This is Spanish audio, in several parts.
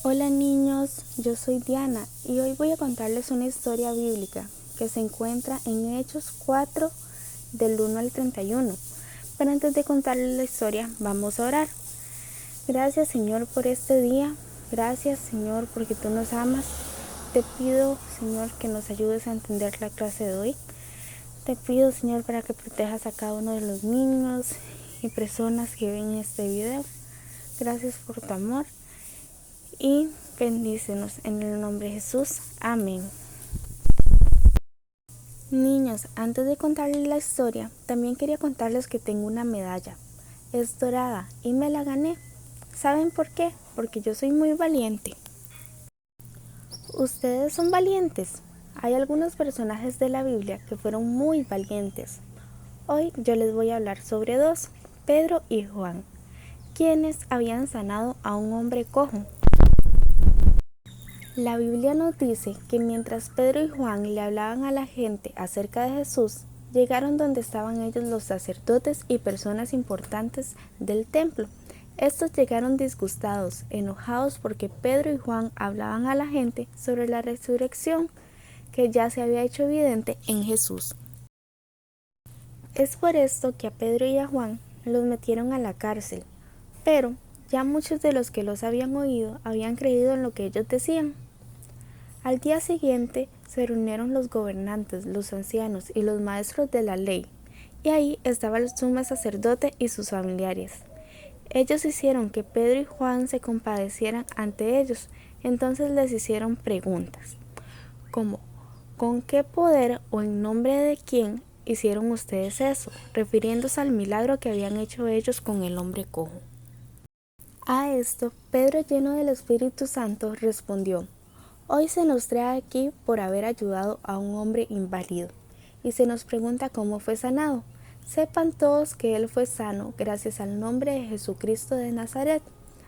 Hola niños, yo soy Diana y hoy voy a contarles una historia bíblica que se encuentra en Hechos 4 del 1 al 31. Pero antes de contarles la historia, vamos a orar. Gracias Señor por este día, gracias Señor porque tú nos amas. Te pido Señor que nos ayudes a entender la clase de hoy. Te pido Señor para que protejas a cada uno de los niños y personas que ven este video. Gracias por tu amor y bendícenos en el nombre de Jesús. Amén. Niños, antes de contarles la historia, también quería contarles que tengo una medalla. Es dorada y me la gané. ¿Saben por qué? Porque yo soy muy valiente. ¿Ustedes son valientes? Hay algunos personajes de la Biblia que fueron muy valientes. Hoy yo les voy a hablar sobre dos, Pedro y Juan, quienes habían sanado a un hombre cojo. La Biblia nos dice que mientras Pedro y Juan le hablaban a la gente acerca de Jesús, llegaron donde estaban ellos los sacerdotes y personas importantes del templo. Estos llegaron disgustados, enojados porque Pedro y Juan hablaban a la gente sobre la resurrección que ya se había hecho evidente en Jesús. Es por esto que a Pedro y a Juan los metieron a la cárcel, pero ya muchos de los que los habían oído habían creído en lo que ellos decían. Al día siguiente se reunieron los gobernantes, los ancianos y los maestros de la ley, y ahí estaba el sumo sacerdote y sus familiares. Ellos hicieron que Pedro y Juan se compadecieran ante ellos, entonces les hicieron preguntas, como ¿con qué poder o en nombre de quién hicieron ustedes eso?, refiriéndose al milagro que habían hecho ellos con el hombre cojo. A esto, Pedro, lleno del Espíritu Santo, respondió: Hoy se nos trae aquí por haber ayudado a un hombre inválido, y se nos pregunta cómo fue sanado. Sepan todos que él fue sano gracias al nombre de Jesucristo de Nazaret,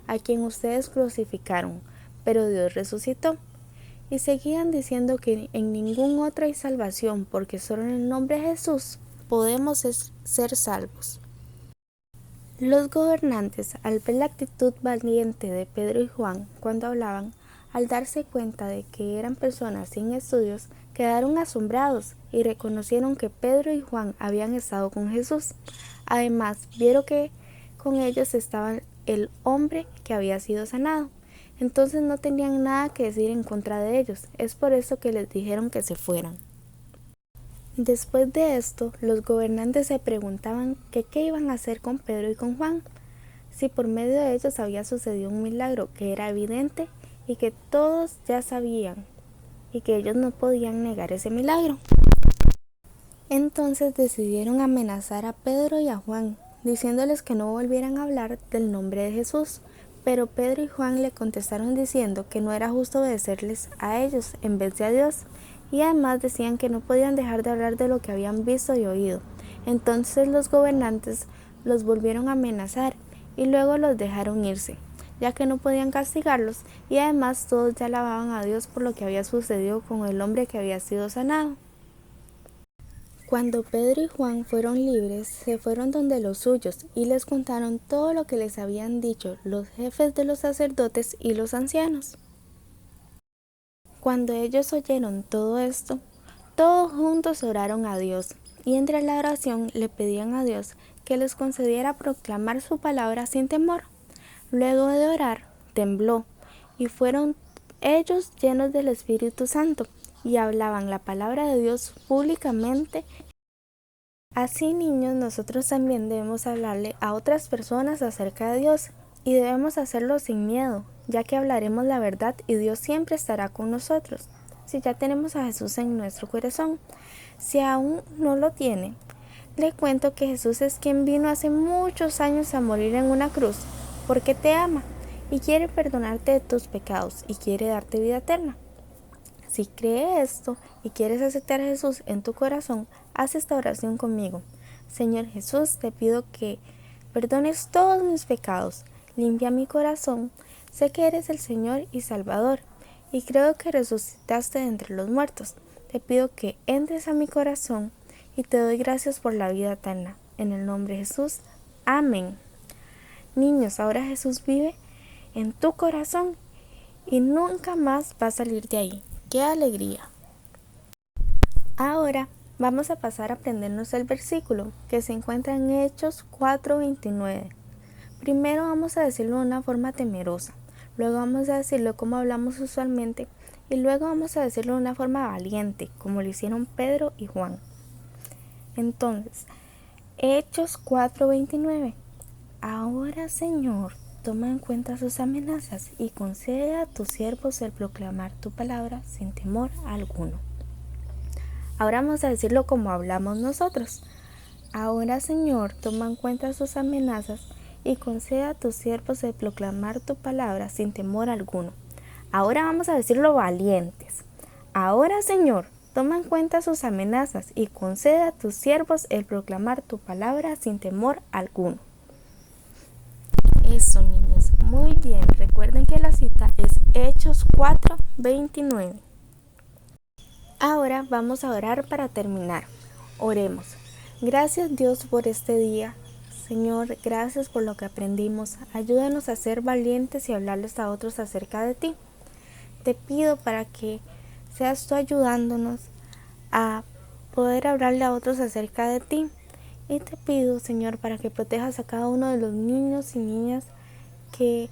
a quien ustedes crucificaron, pero Dios resucitó. Y seguían diciendo que en ningún otro hay salvación, porque solo en el nombre de Jesús podemos ser salvos. Los gobernantes, al ver la actitud valiente de Pedro y Juan cuando hablaban, al darse cuenta de que eran personas sin estudios, quedaron asombrados y reconocieron que Pedro y Juan habían estado con Jesús. Además, vieron que con ellos estaba el hombre que había sido sanado. Entonces no tenían nada que decir en contra de ellos. Es por eso que les dijeron que se fueran. Después de esto, los gobernantes se preguntaban que qué iban a hacer con Pedro y con Juan, si por medio de ellos había sucedido un milagro que era evidente y que todos ya sabían, y que ellos no podían negar ese milagro. Entonces decidieron amenazar a Pedro y a Juan, diciéndoles que no volvieran a hablar del nombre de Jesús. Pero Pedro y Juan le contestaron diciendo que no era justo obedecerles a ellos en vez de a Dios, y además decían que no podían dejar de hablar de lo que habían visto y oído. Entonces los gobernantes los volvieron a amenazar y luego los dejaron irse, ya que no podían castigarlos, y además todos ya alababan a Dios por lo que había sucedido con el hombre que había sido sanado. Cuando Pedro y Juan fueron libres, se fueron donde los suyos y les contaron todo lo que les habían dicho los jefes de los sacerdotes y los ancianos. Cuando ellos oyeron todo esto, todos juntos oraron a Dios, y entre la oración le pedían a Dios que les concediera proclamar su palabra sin temor. Luego de orar, tembló, y fueron ellos llenos del Espíritu Santo, y hablaban la palabra de Dios públicamente. Así, niños, nosotros también debemos hablarle a otras personas acerca de Dios, y debemos hacerlo sin miedo, ya que hablaremos la verdad y Dios siempre estará con nosotros, si ya tenemos a Jesús en nuestro corazón. Si aún no lo tiene, le cuento que Jesús es quien vino hace muchos años a morir en una cruz, porque te ama y quiere perdonarte de tus pecados y quiere darte vida eterna. Si crees esto y quieres aceptar a Jesús en tu corazón, haz esta oración conmigo. Señor Jesús, te pido que perdones todos mis pecados, limpia mi corazón. Sé que eres el Señor y Salvador, y creo que resucitaste de entre los muertos. Te pido que entres a mi corazón y te doy gracias por la vida eterna. En el nombre de Jesús. Amén. Niños, ahora Jesús vive en tu corazón y nunca más va a salir de ahí. ¡Qué alegría! Ahora vamos a pasar a aprendernos el versículo que se encuentra en Hechos 4:29. Primero vamos a decirlo de una forma temerosa, luego vamos a decirlo como hablamos usualmente y luego vamos a decirlo de una forma valiente, como lo hicieron Pedro y Juan. Entonces, Hechos 4:29. Ahora, Señor, toma en cuenta sus amenazas y concede a tus siervos el proclamar tu palabra sin temor alguno. Ahora vamos a decirlo como hablamos nosotros. Ahora, Señor, toma en cuenta sus amenazas y concede a tus siervos el proclamar tu palabra sin temor alguno. Ahora vamos a decirlo valientes. Ahora, Señor, toma en cuenta sus amenazas y concede a tus siervos el proclamar tu palabra sin temor alguno. Eso, niños, muy bien. Recuerden que la cita es Hechos 4:29. Ahora vamos a orar para terminar. Oremos. Gracias, Dios, por este día. Señor, gracias por lo que aprendimos. Ayúdanos a ser valientes y hablarles a otros acerca de ti. Te pido para que seas tú ayudándonos a poder hablarle a otros acerca de ti. Y te pido, Señor, para que protejas a cada uno de los niños y niñas que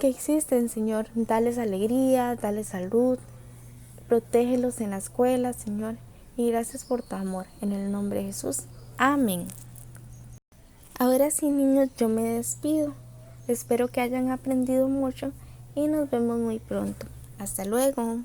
existen, Señor. Dales alegría, dales salud, protégelos en la escuela, Señor. Y gracias por tu amor. En el nombre de Jesús. Amén. Ahora sí, niños, yo me despido. Espero que hayan aprendido mucho y nos vemos muy pronto. Hasta luego.